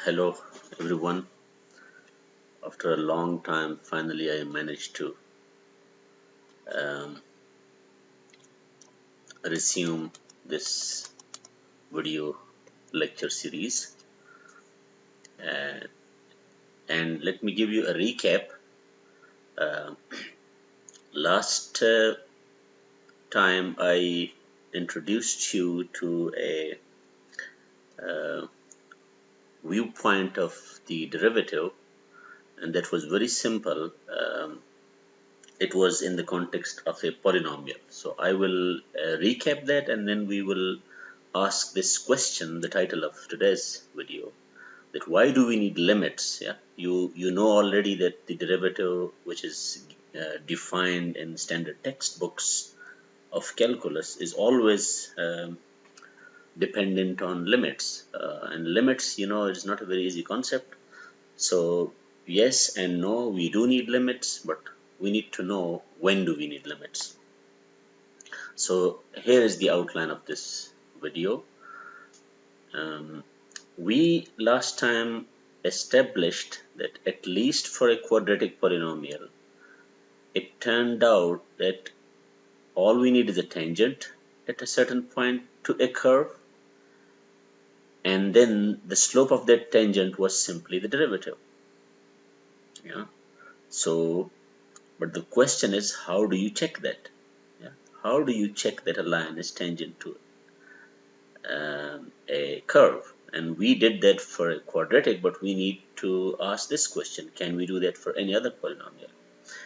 Hello everyone. After a long time, finally I managed to um, resume this video lecture series. Uh, and let me give you a recap. Uh, last time I introduced you to a viewpoint of the derivative, and that was very simple. It was in the context of a polynomial. So I will recap that, and then we will ask this question, the title of today's video, that why do we need limits? Yeah, you know already that the derivative, which is defined in standard textbooks of calculus, is always dependent on limits, and limits, is not a very easy concept. So yes and no, we do need limits, but we need to know when do we need limits. So here is the outline of this video. We last time established that at least for a quadratic polynomial, it turned out that all we need is a tangent at a certain point to a curve, and then the slope of that tangent was simply the derivative. Yeah. So, but the question is, how do you check that? Yeah. How do you check that a line is tangent to a curve? And we did that for a quadratic, but we need to ask this question: can we do that for any other polynomial?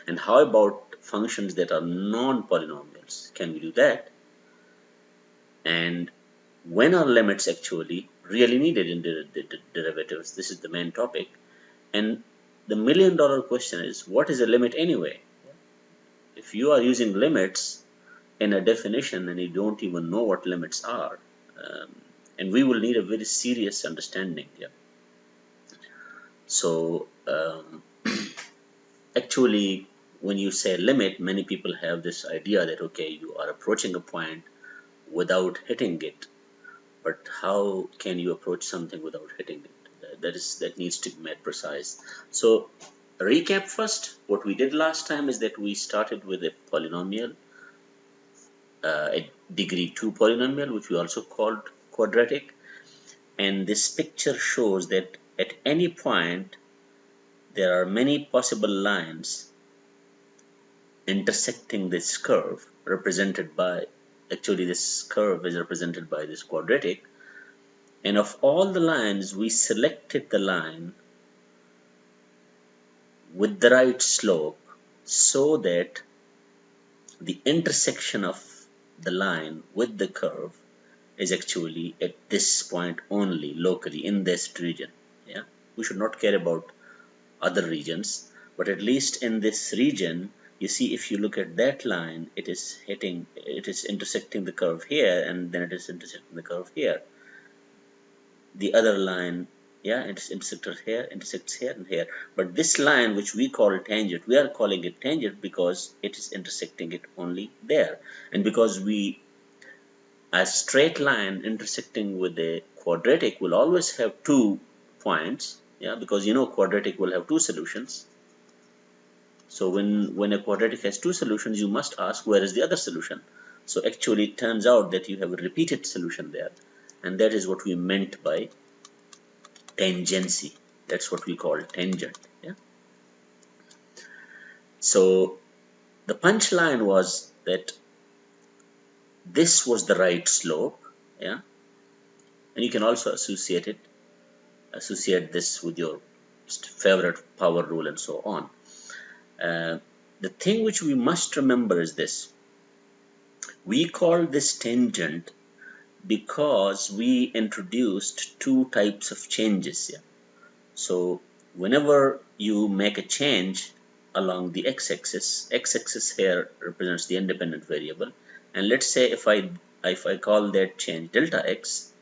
And how about functions that are non-polynomials? Can we do that? And when are limits actually really needed in derivatives? This is the main topic. And the million-dollar question is, what is a limit anyway? If you are using limits in a definition and you don't even know what limits are, and we will need a very serious understanding. Yeah. So actually, when you say limit, many people have this idea that, okay, you are approaching a point without hitting it. But how can you approach something without hitting it? That needs to be made precise. So recap first. What we did last time is that we started with a polynomial, a degree 2 polynomial, which we also called quadratic. And this picture shows that at any point there are many possible lines intersecting this curve, represented by, actually this curve is represented by this quadratic, and of all the lines we selected the line with the right slope so that the intersection of the line with the curve is actually at this point only, locally in this region. Yeah, we should not care about other regions, but at least in this region, you see, if you look at that line, it is intersecting the curve here, and then it is intersecting the curve here. The other line, yeah, it's intersected here, intersects here and here. But this line, which we call tangent, we are calling it tangent because it is intersecting it only there. And because a straight line intersecting with a quadratic will always have 2 points, yeah, because quadratic will have 2 solutions. So when a quadratic has 2 solutions, you must ask, where is the other solution? So actually it turns out that you have a repeated solution there, and that is what we meant by tangency. That's what we call tangent. Yeah. So the punchline was that this was the right slope. Yeah, and you can also associate this with your favorite power rule and so on. The thing which we must remember is this: we call this tangent because we introduced 2 types of changes here. So whenever you make a change along the x-axis here represents the independent variable, and let's say if I call that change delta x,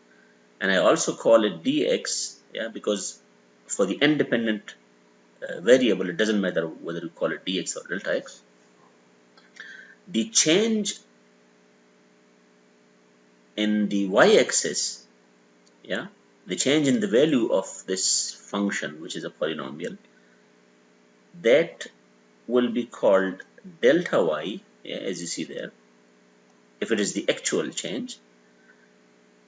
and I also call it dx, yeah, because for the independent variable it doesn't matter whether you call it dx or delta x. The change in the y-axis, yeah, the change in the value of this function, which is a polynomial, that will be called delta y, yeah, as you see there, if it is the actual change.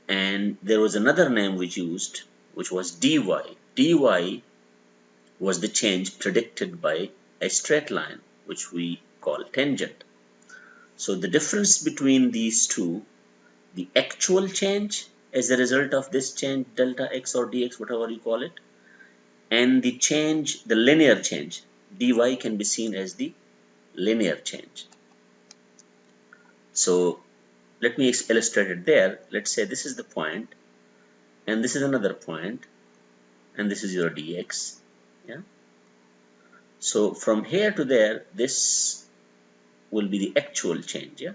And there was another name we used, which was dy. dy was the change predicted by a straight line, which we call tangent. So the difference between these two, the actual change as a result of this change, delta x or dx, whatever you call it, and the change, the linear change, dy, can be seen as the linear change. So let me illustrate it there. Let's say this is the point, and this is another point, and this is your dx. Yeah. So from here to there, this will be the actual change, yeah,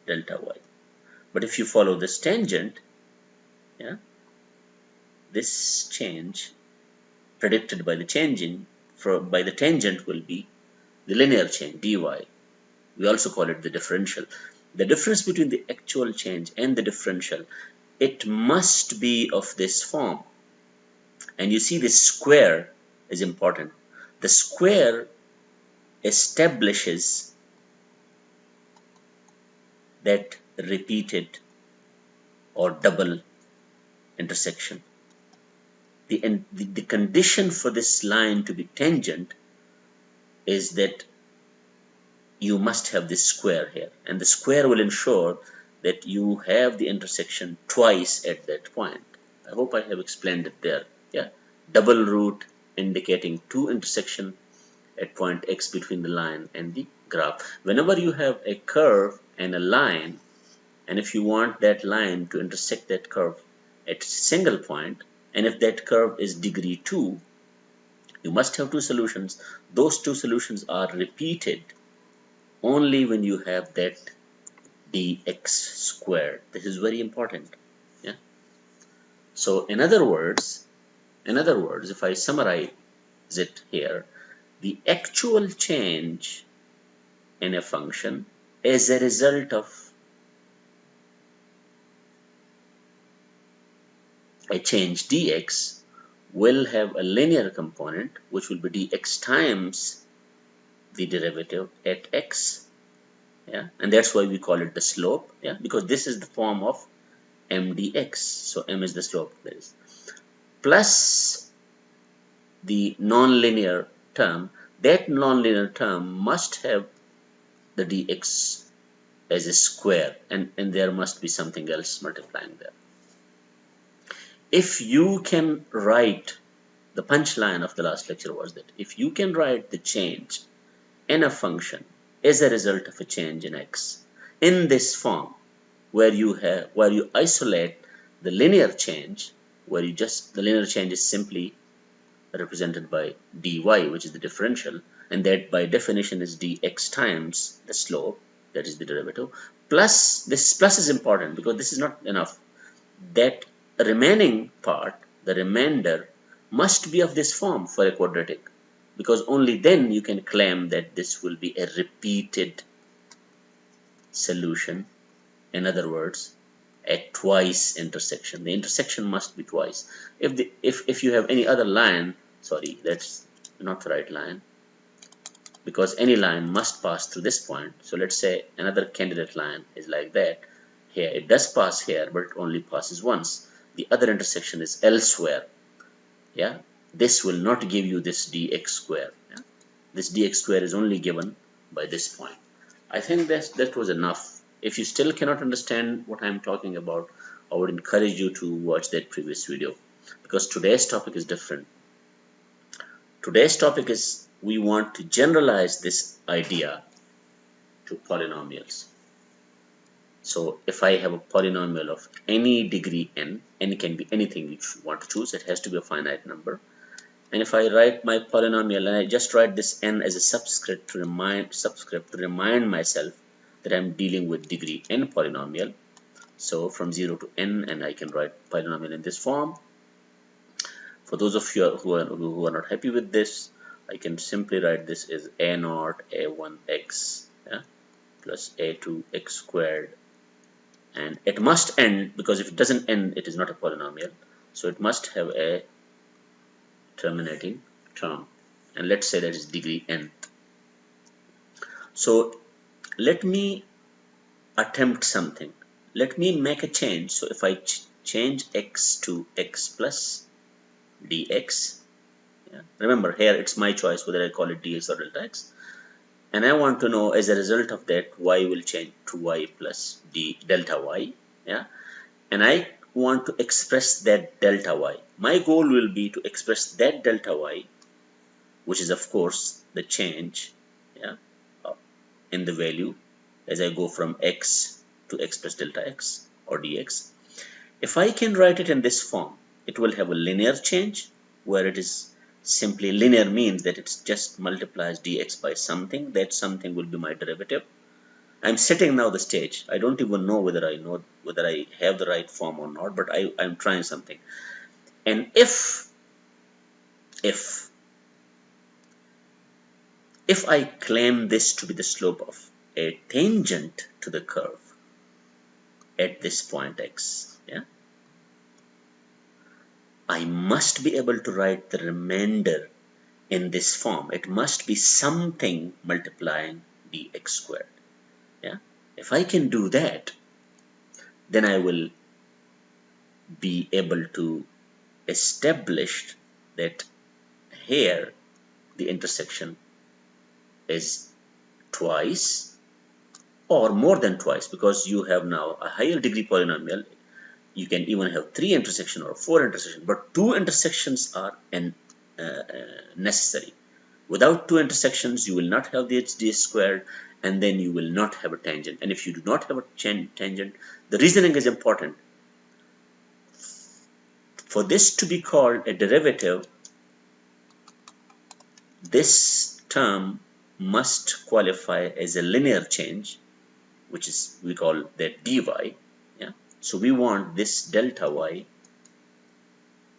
delta y. But if you follow this tangent, yeah, this change predicted by the by the tangent will be the linear change, dy. We also call it the differential. The difference between the actual change and the differential, it must be of this form. And you see this square is important. The square establishes that repeated or double intersection. The condition for this line to be tangent is that you must have this square here, and the square will ensure that you have the intersection twice at that point. I hope I have explained it there. Yeah, double root indicating two intersection at point x between the line and the graph. Whenever you have a curve and a line, and if you want that line to intersect that curve at a single point, and if that curve is degree 2, you must have two solutions. Those two solutions are repeated only when you have that dx squared. This is very important. Yeah. So in other words, if I summarize it here, the actual change in a function as a result of a change dx will have a linear component, which will be dx times the derivative at x. Yeah, and that's why we call it the slope. Yeah, because this is the form of m dx. So m is the slope, that is, plus the nonlinear term. That nonlinear term must have the dx as a square, and there must be something else multiplying there. If you can write, the punchline of the last lecture was that if you can write the change in a function as a result of a change in x in this form, where you isolate the linear change, where the linear change is simply represented by dy, which is the differential, and that by definition is dx times the slope, that is the derivative, plus this plus is important because this is not enough. That remaining part, the remainder, must be of this form for a quadratic, because only then you can claim that this will be a repeated solution. In other words, a twice intersection. The intersection must be twice. If you have any other line, sorry, that's not the right line, because any line must pass through this point. So let's say another candidate line is like that. Here it does pass here, but it only passes once. The other intersection is elsewhere. Yeah, this will not give you this dx square. Yeah? This dx square is only given by this point. I think that was enough. If you still cannot understand what I'm talking about, I would encourage you to watch that previous video, because today's topic is different. Today's topic is, we want to generalize this idea to polynomials. So if I have a polynomial of any degree n can be anything you want to choose, it has to be a finite number. And if I write my polynomial and I just write this n as a subscript to remind myself that I'm dealing with degree n polynomial. So from 0 to n, and I can write polynomial in this form. For those of you who are not happy with this, I can simply write this as a0 a1x, yeah, plus a2 x squared and it must end, because if it doesn't end, it is not a polynomial. So it must have a terminating term, and let's say that is degree n. So let me attempt something. Let me make a change. So if I change x to x plus dx, yeah, remember here it's my choice whether I call it dx or delta x, and I want to know as a result of that y will change to y plus d delta y, yeah, and I want to express that delta y. My goal will be to express that delta y, which is of course the change, yeah, in the value as I go from x to x plus delta x or dx. If I can write it in this form, it will have a linear change, where it is simply linear means that it just multiplies dx by something. That something will be my derivative. I'm setting now the stage. I don't even know whether I have the right form or not, but I'm trying something. And if I claim this to be the slope of a tangent to the curve at this point x, yeah, I must be able to write the remainder in this form. It must be something multiplying dx squared. Yeah, if I can do that, then I will be able to establish that here the intersection is twice or more than twice, because you have now a higher degree polynomial. You can even have 3 intersections or 4 intersections, but 2 intersections are necessary. Without 2 intersections, you will not have the ds squared, and then you will not have a tangent. And if you do not have a tangent, the reasoning is important. For this to be called a derivative, this term must qualify as a linear change, which is, we call that dy. Yeah, so we want this delta y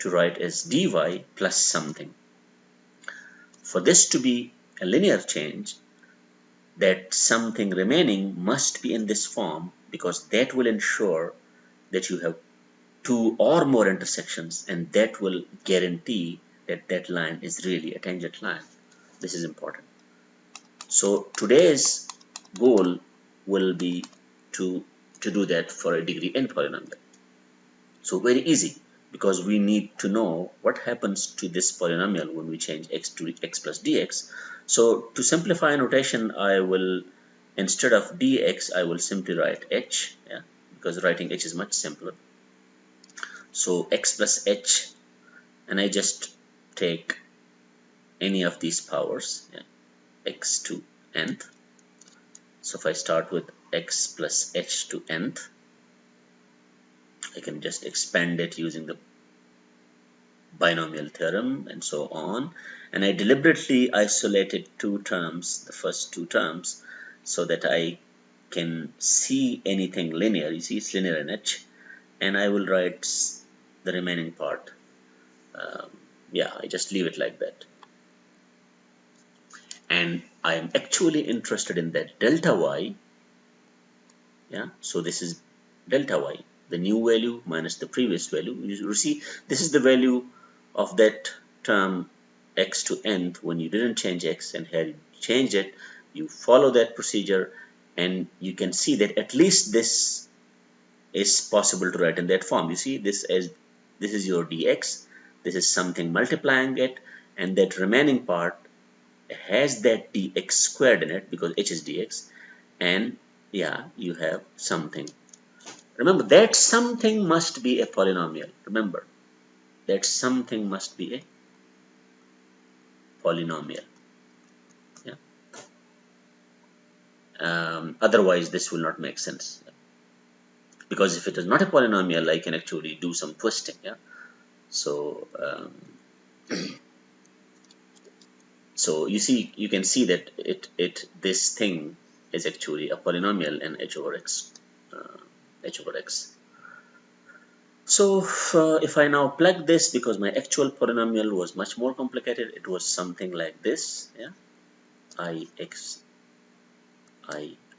to write as dy plus something. For this to be a linear change, that something remaining must be in this form, because that will ensure that you have 2 or more intersections, and that will guarantee that that line is really a tangent line. This is important. So today's goal will be to do that for a degree n polynomial. So very easy, because we need to know what happens to this polynomial when we change x to x plus dx. So to simplify notation, I will, instead of dx, I will simply write h, yeah, because writing h is much simpler. So x plus h, and I just take any of these powers, yeah, x to nth. So if I start with x plus h to nth, I can just expand it using the binomial theorem and so on. And I deliberately isolated 2 terms, the first 2 terms, so that I can see anything linear. You see, it's linear in h, and I will write the remaining part. Yeah, I just leave it like that. And I am actually interested in that delta y. Yeah, so this is delta y, the new value minus the previous value. You see, this is the value of that term x to nth when you didn't change x, and here you change it. You follow that procedure, and you can see that at least this is possible to write in that form. You see, this is your dx, this is something multiplying it, and that remaining part has that dx squared in it, because h is dx, and yeah, you have something. Remember, that something must be a polynomial. Remember, that something must be a polynomial. Yeah. Otherwise, this will not make sense. Because if it is not a polynomial, I can actually do some twisting. Yeah. So, so you see, you can see that this thing is actually a polynomial in h over x. H over x. So if I now plug this, because my actual polynomial was much more complicated, it was something like this, yeah, I,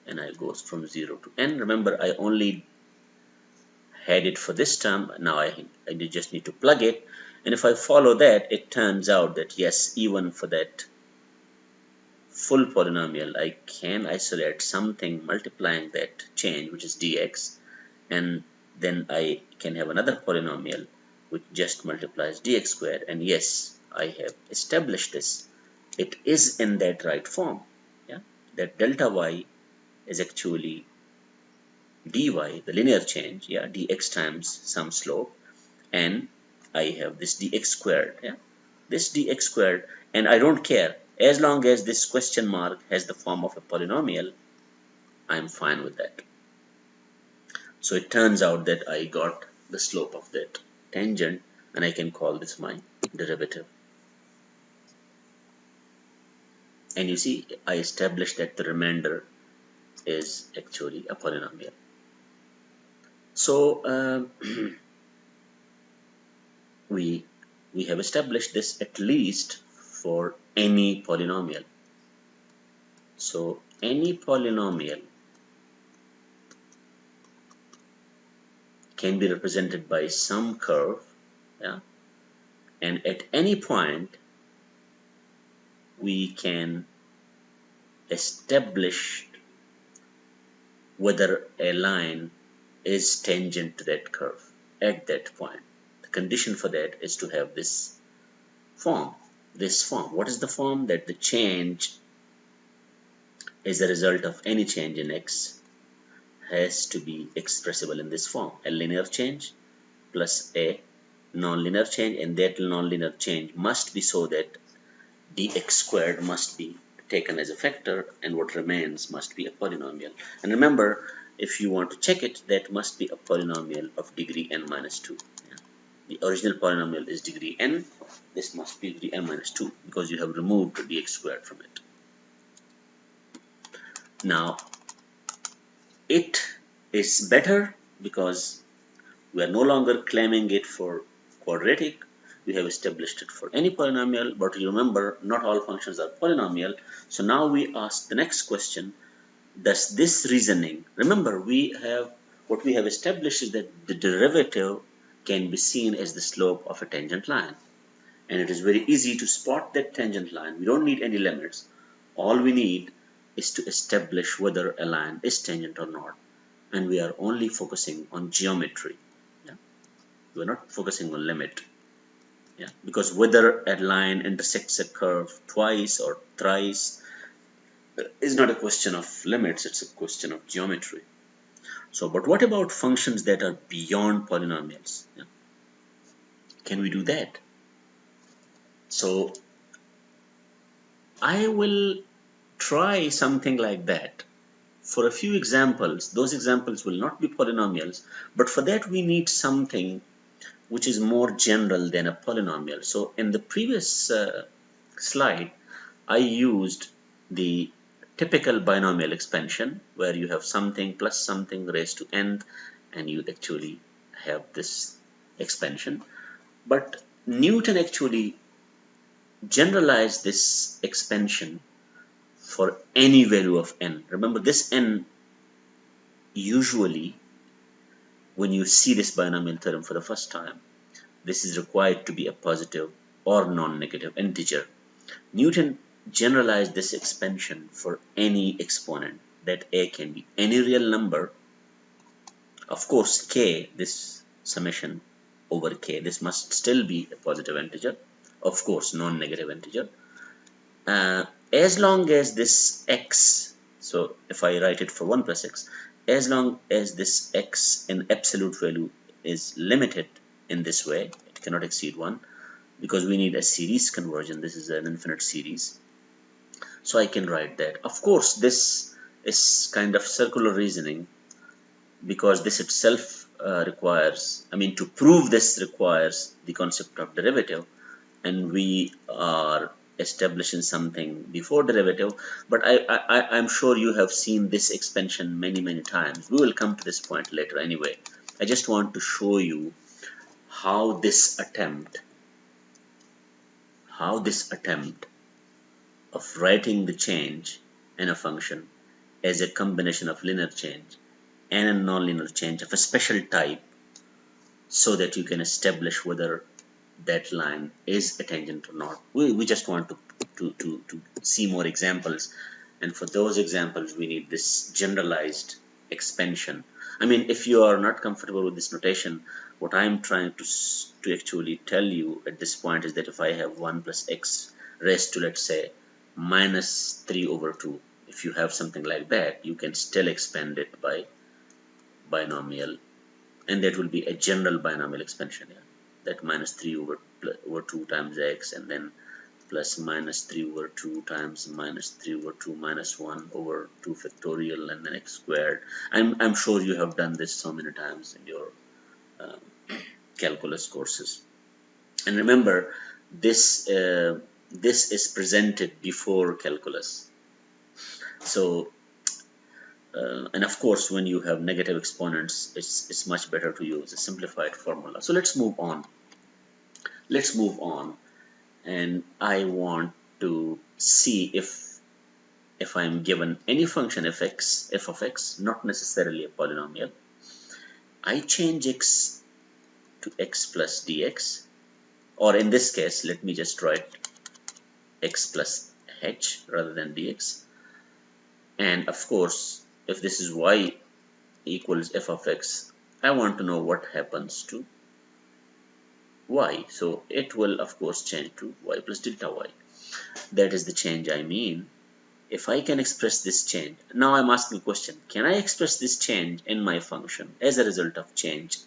and I goes from 0 to n. Remember, I only had it for this term. Now I just need to plug it, and if I follow that, it turns out that yes, even for that full polynomial, I can isolate something multiplying that change, which is dx, and then I can have another polynomial which just multiplies dx squared, and yes, I have established this. It is in that right form, yeah, that delta y is actually dy, the linear change, yeah, dx times some slope, and I have this dx squared, yeah, this dx squared, and I don't care as long as this question mark has the form of a polynomial. I'm fine with that. So it turns out that I got the slope of that tangent, and I can call this my derivative. And you see, I established that the remainder is actually a polynomial. So we have established this at least for any polynomial. So any polynomial can be represented by some curve, yeah, and at any point we can establish whether a line is tangent to that curve at that point. The condition for that is to have this form. What is the form? That the change is a result of any change in x has to be expressible in this form: a linear change plus a non-linear change, and that non-linear change must be so that dx squared must be taken as a factor, and what remains must be a polynomial. And remember, if you want to check it, that must be a polynomial of degree n minus 2. Yeah. The original polynomial is degree n. This must be degree n minus 2 because you have removed dx squared from it. Now, it is better because we are no longer claiming it for quadratic. We have established it for any polynomial, but you remember, not all functions are polynomial. So now we ask the next question: does this reasoning, remember, what we have established is that the derivative can be seen as the slope of a tangent line, and it is very easy to spot that tangent line. We don't need any limits. All we need is to establish whether a line is tangent or not, and we are only focusing on geometry. Yeah? We're not focusing on limit. Yeah, because whether a line intersects a curve twice or thrice is not a question of limits, it's a question of geometry. So, but what about functions that are beyond polynomials? Yeah. Can we do that? So, I will try something like that. For a few examples, those examples will not be polynomials, but for that we need something which is more general than a polynomial. So in the previous slide, I used the typical binomial expansion where you have something plus something raised to n, and you actually have this expansion. But Newton actually generalized this expansion for any value of n. Remember, this n, usually when you see this binomial theorem for the first time, this is required to be a positive or non-negative integer. Newton generalized this expansion for any exponent, that a can be any real number. Of course, k, this summation over k, this must still be a positive integer, of course non-negative integer, as long as this x, so if I write it for 1 plus x, as long as this x in absolute value is limited in this way, it cannot exceed 1, because we need a series conversion. This is an infinite series, so I can write that. Of course, this is kind of circular reasoning, because this itself requires, to prove this requires the concept of derivative, and we are establishing something before derivative, but I'm sure you have seen this expansion many times. We will come to this point later anyway. I just want to show you how this attempt of writing the change in a function as a combination of linear change and a nonlinear change of a special type so that you can establish whether that line is a tangent or not. We just want to see more examples, and for those examples we need this generalized expansion. I mean, if you are not comfortable with this notation, what I'm trying to actually tell you at this point is that if I have 1 plus x raised to, let's say, minus 3 over 2, if you have something like that, you can still expand it by binomial, and that will be a general binomial expansion. Yeah, that minus 3 over 2 times x, and then plus minus 3 over 2 times minus 3 over 2 minus 1 over 2 factorial, and then x squared. I'm sure you have done this so many times in your um, calculus courses. And remember, this is presented before calculus. So and of course, when you have negative exponents, it's much better to use a simplified formula. So let's move on. Let's move on, and I want to see if I'm given any function f of x, not necessarily a polynomial, I change x to x plus dx, or in this case, let me just write x plus h rather than dx. And of course, if this is y equals f of x, I want to know what happens to y. So it will of course change to y plus delta y. That is the change I mean. If I can express this change, now I'm asking a question, can I express this change in my function as a result of change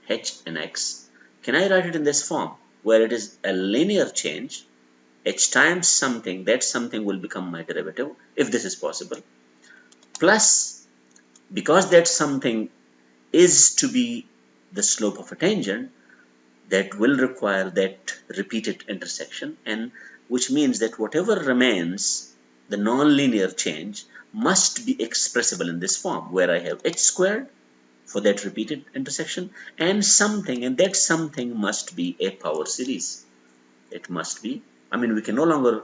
h and x? Can I write it in this form where it is a linear change, h times something, that something will become my derivative, if this is possible, plus, because that something is to be the slope of a tangent, that will require that repeated intersection, and which means that whatever remains, the nonlinear change, must be expressible in this form where I have h squared for that repeated intersection and something, and that something must be a power series. It must be, I mean, we can no longer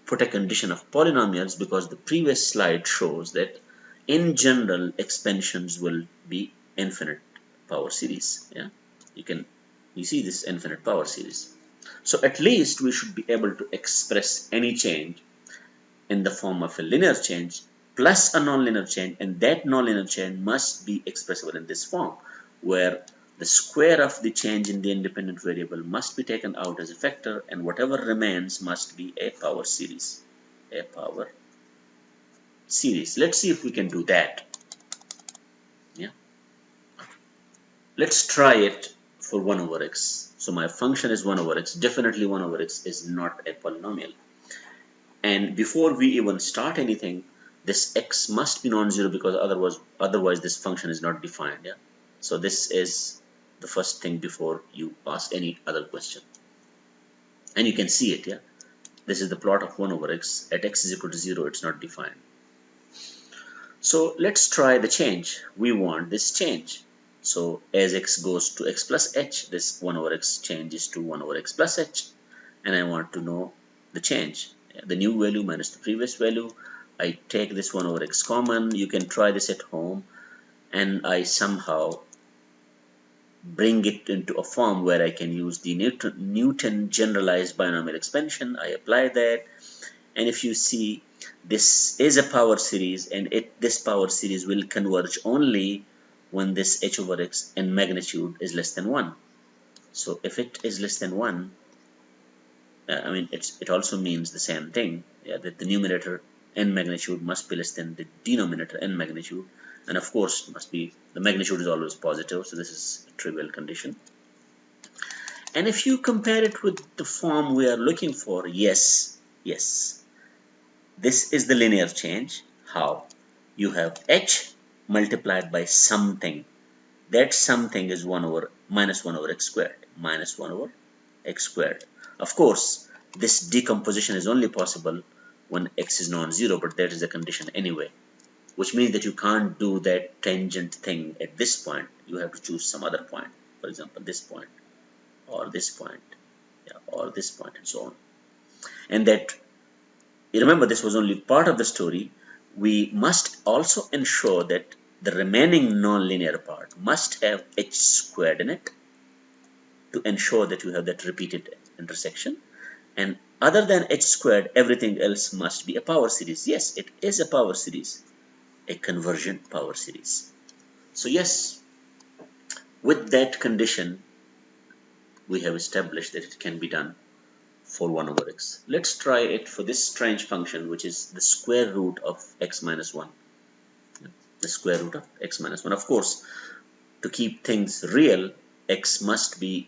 put a condition of polynomials, because the previous slide shows that in general expansions will be infinite power series. Yeah, you see this infinite power series. So at least we should be able to express any change in the form of a linear change plus a nonlinear change, and that nonlinear change must be expressible in this form where the square of the change in the independent variable must be taken out as a factor, and whatever remains must be a power series. A power series. Let's see if we can do that. Yeah. Let's try it for 1 over x. So my function is 1 over x. Definitely 1 over x is not a polynomial. And before we even start anything, this x must be non-zero, because otherwise this function is not defined. Yeah. So this is the first thing before you ask any other question. And you can see it. Yeah. This is the plot of 1 over x. At x is equal to 0, it's not defined. So let's try the change. We want this change. So as x goes to x plus h, this 1 over x changes to 1 over x plus h. And I want to know the change. The new value minus the previous value. I take this 1 over x common. You can try this at home. And I somehow bring it into a form where I can use the Newton generalized binomial expansion. I apply that. And if you see, this is a power series, and this power series will converge only when this h over x in magnitude is less than 1. So if it is less than 1, I mean, it also means the same thing, yeah, that the numerator n magnitude must be less than the denominator n magnitude, and of course must be, the magnitude is always positive, so this is a trivial condition. And if you compare it with the form we are looking for, yes, this is the linear change. How? You have h multiplied by something. That something is 1 over minus 1 over x squared. Minus 1 over x squared. Of course, this decomposition is only possible when x is non-zero, but that is a condition anyway. Which means that you can't do that tangent thing at this point. You have to choose some other point. For example, this point, or this point, yeah, or this point, and so on. And that, you remember, this was only part of the story. We must also ensure that the remaining nonlinear part must have h squared in it to ensure that you have that repeated intersection. And other than h squared, everything else must be a power series. Yes, it is a power series, a convergent power series. So yes, with that condition, we have established that it can be done for 1 over x. Let's try it for this strange function, which is the square root of x minus 1. The square root of x minus 1. Of course, to keep things real, x must be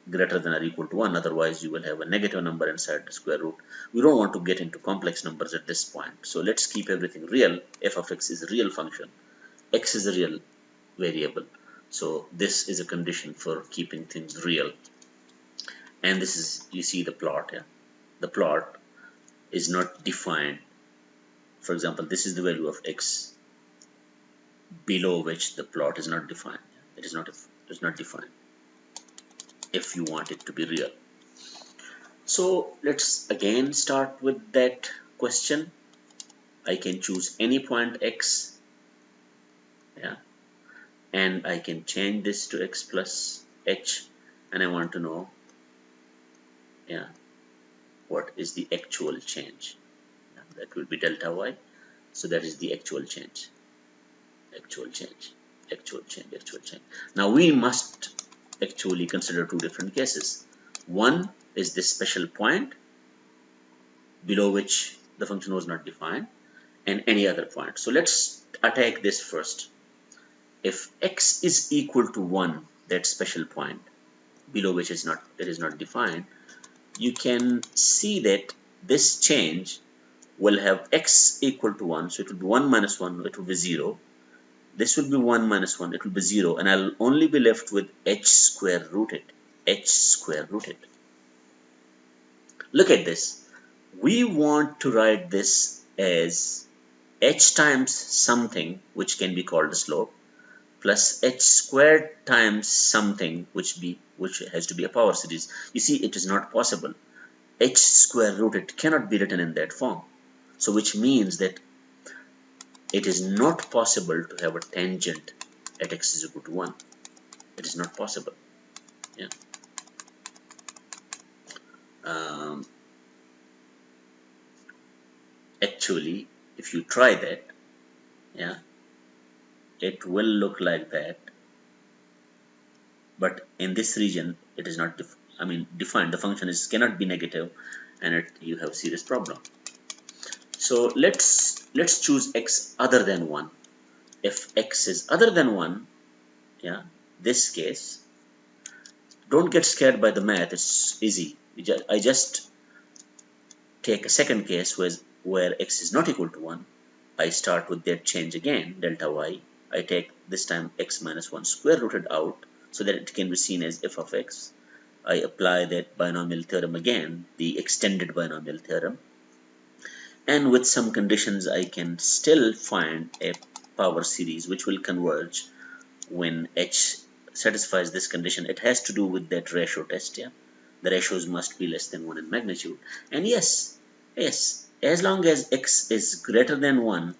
greater than or equal to 1, otherwise you will have a negative number inside the square root. We don't want to get into complex numbers at this point, so let's keep everything real. F of x is a real function, x is a real variable, so this is a condition for keeping things real. And this is, you see the plot here. The plot is not defined. For example, this is the value of x below which the plot is not defined. It is not defined if you want it to be real. So let's again start with that question. I can choose any point x, yeah, and I can change this to x plus h, and I want to know, yeah, what is the actual change. Yeah, that will be delta y. So that is the actual change. Actual change. Now we must actually consider two different cases. One is this special point below which the function was not defined, and any other point. So let's attack this first. If x is equal to 1, that special point below which it is not defined, you can see that this change will have x equal to 1, so it will be 1 minus 1, it will be 0. This will be 1 minus 1, it will be 0, and I'll only be left with h square rooted. Look at this. We want to write this as h times something, which can be called a slope, plus h squared times something, which has to be a power series. You see, it is not possible. H square rooted cannot be written in that form. So which means that it is not possible to have a tangent at x is equal to 1. It is not possible. Yeah. Actually, if you try that, yeah, it will look like that. But in this region, it is not defined. The function cannot be negative, and you have serious problem. So let's choose x other than 1. If x is other than 1, yeah, this case, don't get scared by the math, it's easy. I just take a second case where x is not equal to 1. I start with that change again, delta y. I take this time x minus 1 square rooted out so that it can be seen as f of x. I apply that binomial theorem again, the extended binomial theorem. And with some conditions, I can still find a power series which will converge when h satisfies this condition. It has to do with that ratio test. Yeah, the ratios must be less than 1 in magnitude. And yes, as long as x is greater than 1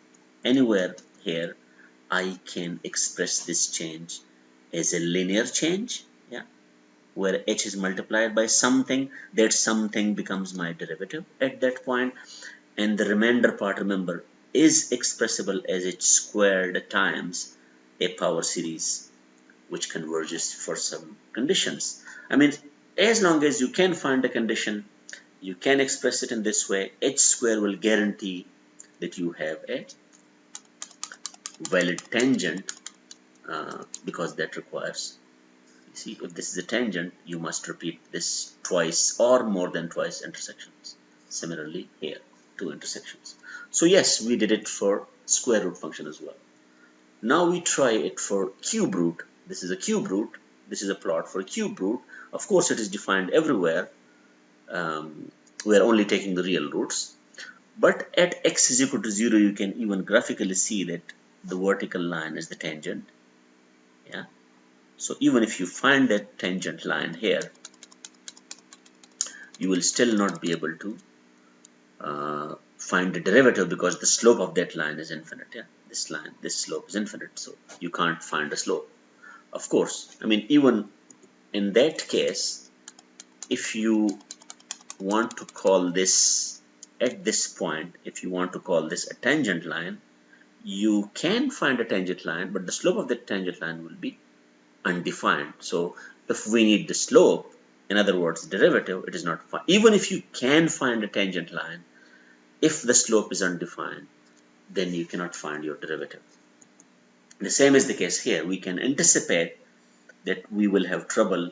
anywhere here, I can express this change as a linear change. Yeah, where h is multiplied by something, that something becomes my derivative at that point. And the remainder part, remember, is expressible as h squared times a power series which converges for some conditions. I mean, as long as you can find a condition, you can express it in this way. H square will guarantee that you have a valid tangent because that requires, you see, if this is a tangent, you must repeat this twice or more than twice intersections. Similarly here, 2 intersections. So yes, we did it for square root function as well. Now we try it for cube root. This is a cube root. This is a plot for a cube root. Of course, it is defined everywhere. We are only taking the real roots. But at x is equal to 0, you can even graphically see that the vertical line is the tangent. Yeah. So even if you find that tangent line here, you will still not be able to find the derivative because the slope of that line is infinite. Yeah, this line, this slope is infinite, so you can't find a slope. Of course, I mean, even in that case, if you want to call this at this point, if you want to call this a tangent line, you can find a tangent line, but the slope of the tangent line will be undefined. So if we need the slope, in other words derivative, it is not fine. Even if you can find a tangent line, if the slope is undefined, then you cannot find your derivative. The same is the case here. We can anticipate that we will have trouble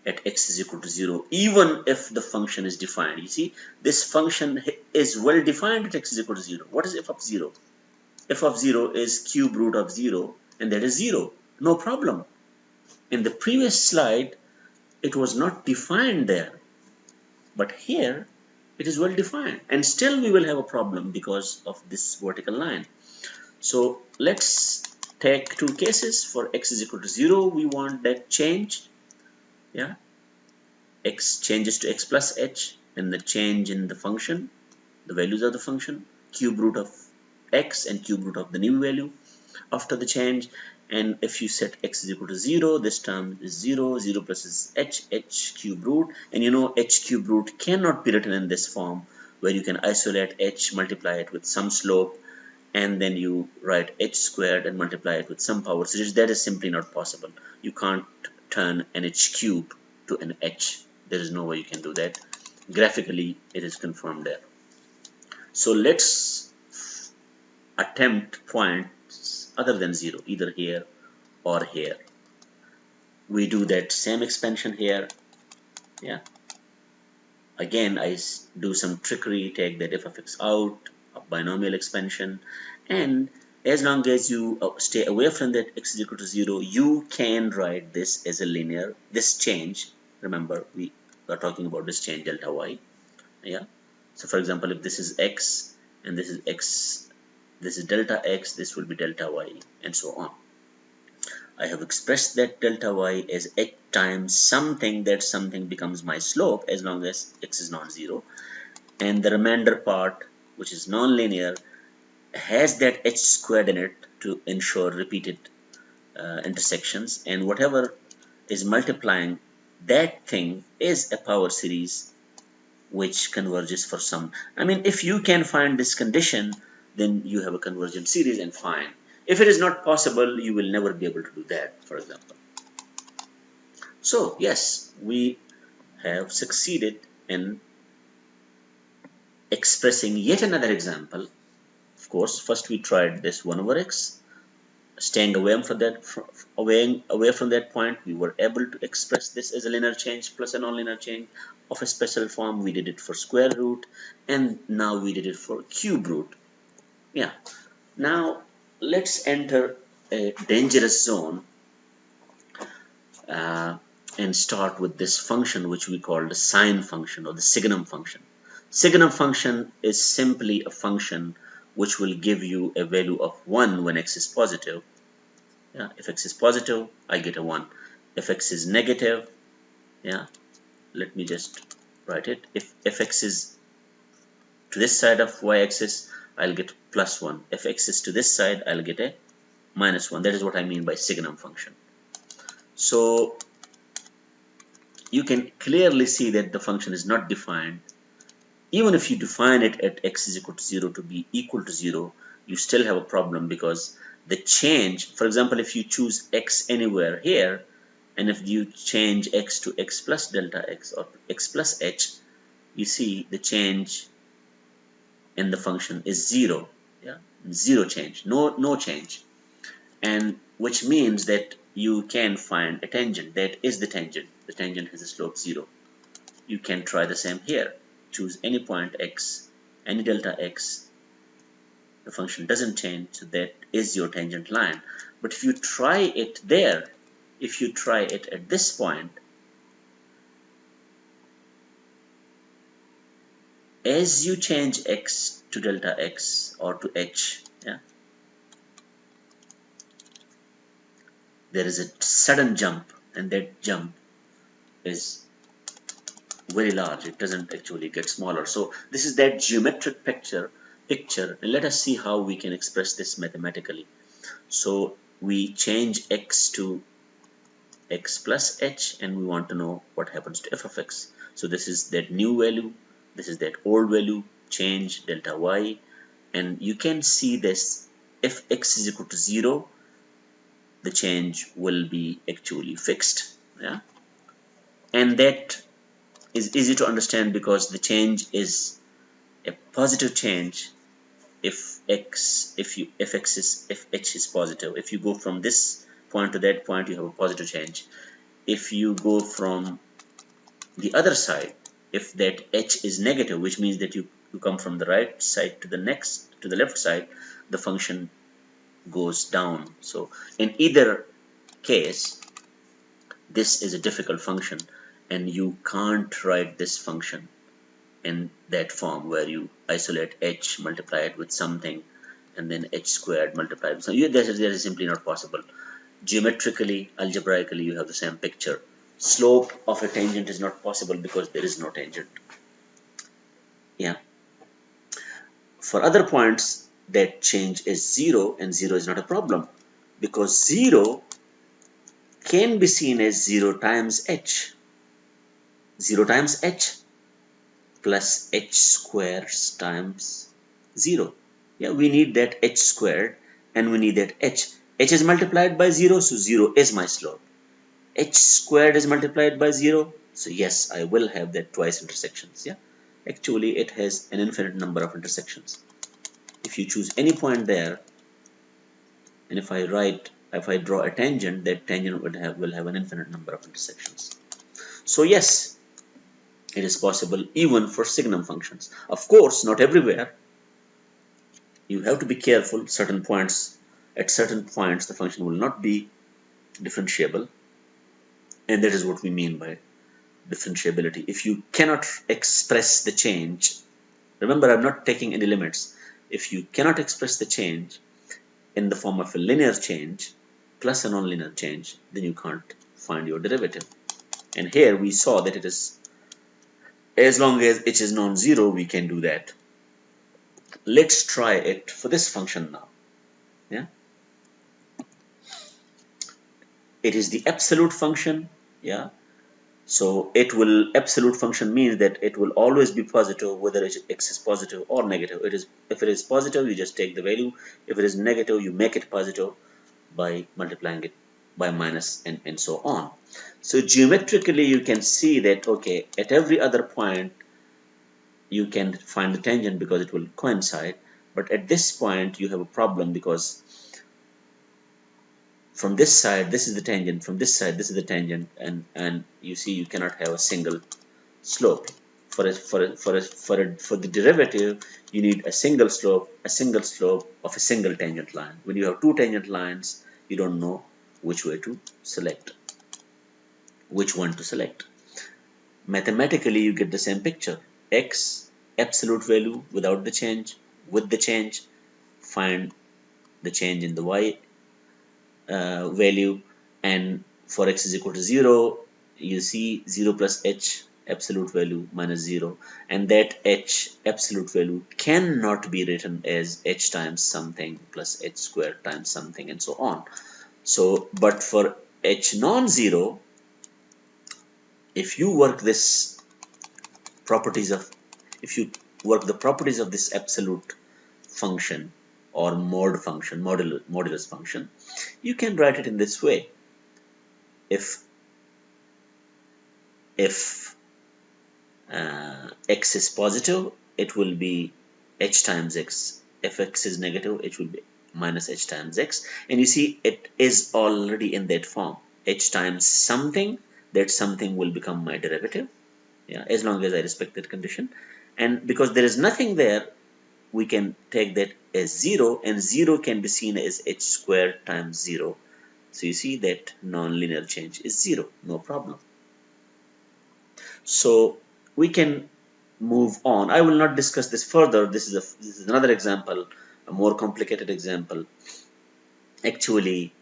at x is equal to 0 even if the function is defined. You see, this function is well defined at x is equal to 0. What is f of 0? F of 0 is cube root of 0, and that is 0. No problem. In the previous slide, it was not defined there, but here it is well defined, and still we will have a problem because of this vertical line. So let's take two cases. For x is equal to 0, we want that change. Yeah, x changes to x plus h, and the change in the function, the values of the function, cube root of x and cube root of the new value after the change. And if you set x is equal to 0, this term is 0, 0 plus is h cube root, and you know h cube root cannot be written in this form where you can isolate h, multiply it with some slope, and then you write h squared and multiply it with some power series. That is simply not possible. You can't turn an h cube to an h. There is no way you can do that. Graphically, it is confirmed there. So let's attempt points other than 0, either here or here. We do that same expansion here. Yeah. Again, I do some trickery, take that f of x out, a binomial expansion, and as long as you stay away from that x is equal to 0, you can write this as a linear, this change. Remember, we are talking about this change delta y. Yeah. So for example, if this is x and this is x, this is delta x, this will be delta y, and so on. I have expressed that delta y as h times something. That something becomes my slope as long as x is not 0, and the remainder part, which is non-linear, has that h squared in it to ensure repeated intersections, and whatever is multiplying that thing is a power series which converges for some. I mean, if you can find this condition, then you have a convergent series, and fine. If it is not possible, you will never be able to do that, for example. So yes, we have succeeded in expressing yet another example. Of course, first we tried this 1 over x. Staying away from that point, we were able to express this as a linear change plus a nonlinear change of a special form. We did it for square root, and now we did it for cube root. Yeah. Now let's enter a dangerous zone and start with this function which we call the sine function or the signum function. Signum function is simply a function which will give you a value of 1 when x is positive. Yeah, if x is positive, I get a 1. If x is negative, yeah, let me just write it. If x is to this side of y-axis, I'll get plus 1. If x is to this side, I'll get a minus 1. That is what I mean by signum function. So you can clearly see that the function is not defined. Even if you define it at x is equal to 0 to be equal to 0, you still have a problem, because the change, for example, if you choose x anywhere here, and if you change x to x plus delta x or x plus h, you see the change in the function is 0. Yeah, 0 change, no change, and which means that you can find a tangent. That is the tangent. The tangent has a slope 0. You can try the same here. Choose any point x, any delta x, the function doesn't change, so that is your tangent line. But if you try it there, if you try it at this point, as you change x to delta x or to h, yeah, there is a sudden jump, and that jump is very large. It doesn't actually get smaller. So this is that geometric picture picture and let us see how we can express this mathematically. So we change x to x plus h, and we want to know what happens to f of x. So this is that new value, this is that old value, change delta y, and you can see this. If x is equal to 0, the change will be actually fixed, yeah, and that is easy to understand because the change is a positive change if h is positive. If you go from this point to that point, you have a positive change. If you go from the other side, if that h is negative, which means that you come from the right side to the left side, the function goes down. So in either case, this is a difficult function, and you can't write this function in that form where you isolate h, multiply it with something, and then h squared multiplied with something. That is simply not possible. Geometrically, algebraically, you have the same picture. Slope of a tangent is not possible because there is no tangent. Yeah. For other points, that change is 0, and 0 is not a problem because 0 can be seen as 0 times h. 0 times h plus h squares times 0. Yeah, we need that h squared and we need that h. H is multiplied by 0, so 0 is my slope. H squared is multiplied by 0, so yes, I will have that twice intersections. Yeah, actually it has an infinite number of intersections. If you choose any point there, and if I draw a tangent, that tangent will have an infinite number of intersections. So yes, it is possible even for signum functions. Of course, not everywhere. You have to be careful. At certain points, the function will not be differentiable, and that is what we mean by differentiability. If you cannot express the change, remember, I'm not taking any limits. If you cannot express the change in the form of a linear change plus a nonlinear change, then you can't find your derivative. And here we saw that it is, as long as it is non-zero, we can do that. Let's try it for this function now. Yeah, it is the absolute function. Yeah, so absolute function means that it will always be positive whether x is positive or negative. If it is positive, you just take the value. If it is negative, you make it positive by multiplying it by minus, and so on. So geometrically you can see that, okay, at every other point you can find the tangent because it will coincide, but at this point you have a problem because from this side this is the tangent, from this side this is the tangent, and you see you cannot have a single slope. For the derivative, you need a single slope of a single tangent line. When you have two tangent lines, you don't know which one to select. Mathematically, you get the same picture. X, absolute value without the change, with the change, find the change in the y value, and for x is equal to 0, you see 0 plus h, absolute value, minus 0, and that h absolute value cannot be written as h times something plus h squared times something, and so on. So, but for h non-zero, if you work the properties of this absolute function or modulus function, you can write it in this way. If x is positive, it will be h times x. If x is negative, it will be minus h times x. And you see, it is already in that form. H times something, that something will become my derivative. Yeah, as long as I respect that condition. And because there is nothing there, we can take that as 0, and 0 can be seen as h squared times 0. So you see that non-linear change is 0, no problem. So we can move on. I will not discuss this further. This is another example, a more complicated example. Actually,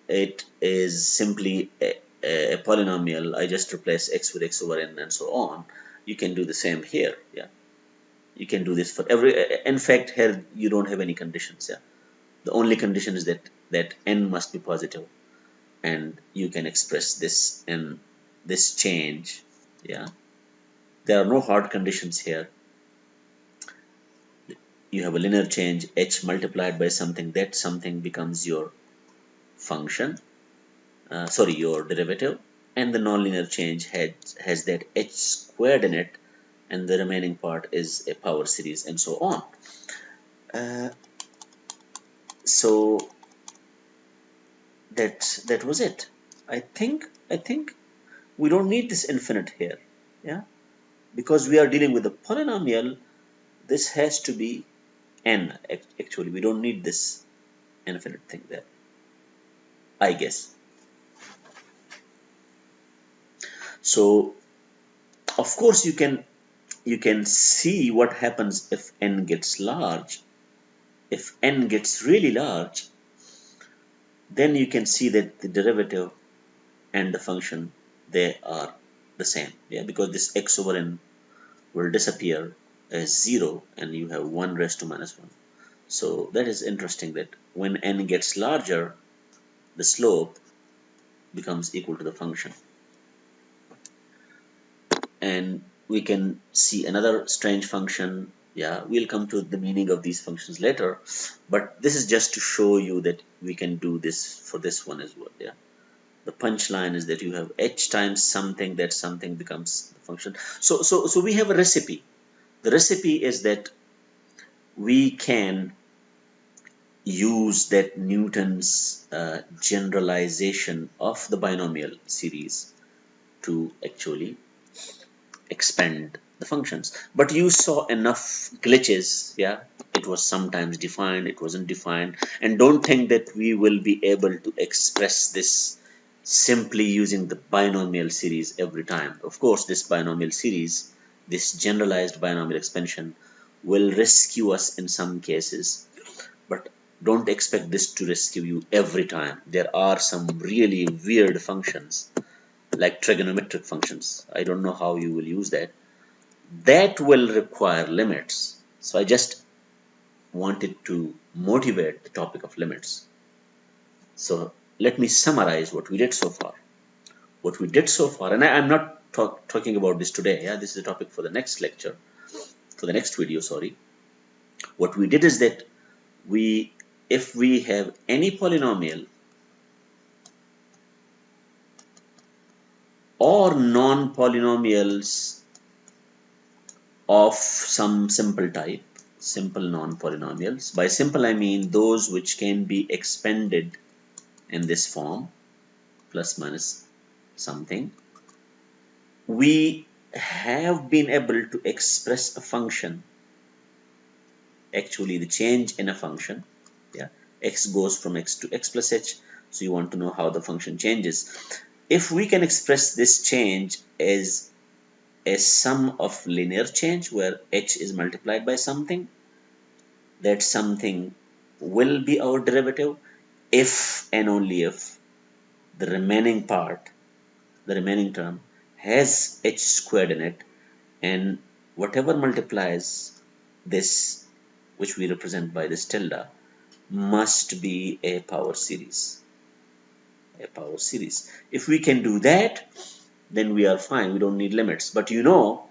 it is simply a polynomial. I just replace x with x over n and so on. You can do the same here. Yeah. You can do this for every, in fact here you don't have any conditions. Yeah, the only condition is that n must be positive, and you can express this in this change. Yeah, there are no hard conditions here. You have a linear change h multiplied by something, that something becomes your function, sorry, your derivative, and the nonlinear change has that h squared in it, and the remaining part is a power series, and so on. uh, so that was it. I think we don't need this infinite here. Yeah, because we are dealing with a polynomial, this has to be n. Actually, we don't need this infinite thing there, I guess. So of course you can see what happens if n gets large. If n gets really large, then you can see that the derivative and the function, they are the same. Yeah, because this x over n will disappear as 0, and you have 1 raised to minus 1. So that is interesting, that when n gets larger, the slope becomes equal to the function. And we can see another strange function. Yeah, we'll come to the meaning of these functions later, but this is just to show you that we can do this for this one as well. Yeah, the punchline is that you have h times something, that something becomes the function. So we have a recipe. The recipe is that we can use that Newton's generalization of the binomial series to actually expand the functions. But you saw enough glitches. Yeah, it was sometimes defined, it wasn't defined, and don't think that we will be able to express this simply using the binomial series every time. Of course, this binomial series, this generalized binomial expansion, will rescue us in some cases, but don't expect this to rescue you every time. There are some really weird functions like trigonometric functions. I don't know how you will use that. That will require limits. So I just wanted to motivate the topic of limits. So let me summarize what we did so far. What we did so far, and I'm not talking about this today. Yeah, this is a topic for the next lecture, for the next video, sorry. What we did is that if we have any polynomial or non-polynomials of some simple type, simple non-polynomials. By simple I mean those which can be expanded in this form, plus minus something. We have been able to express a function, actually the change in a function. Yeah, x goes from x to x plus h, so you want to know how the function changes. If we can express this change as a sum of linear change where h is multiplied by something, that something will be our derivative if and only if the remaining part, the remaining term, has h squared in it, and whatever multiplies this, which we represent by this tilde, must be a power series. A power series. If we can do that, then we are fine. We don't need limits. But you know,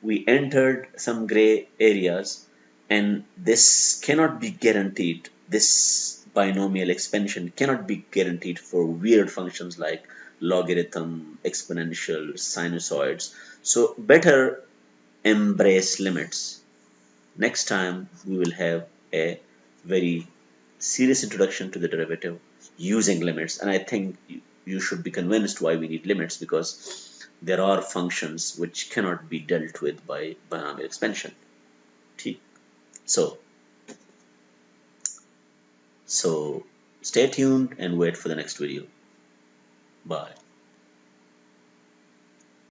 we entered some gray areas, and this cannot be guaranteed. This binomial expansion cannot be guaranteed for weird functions like logarithm, exponential, sinusoids. So better embrace limits. Next time we will have a very serious introduction to the derivative using limits, and I think you should be convinced why we need limits, because there are functions which cannot be dealt with by binomial expansion. So stay tuned and wait for the next video. Bye.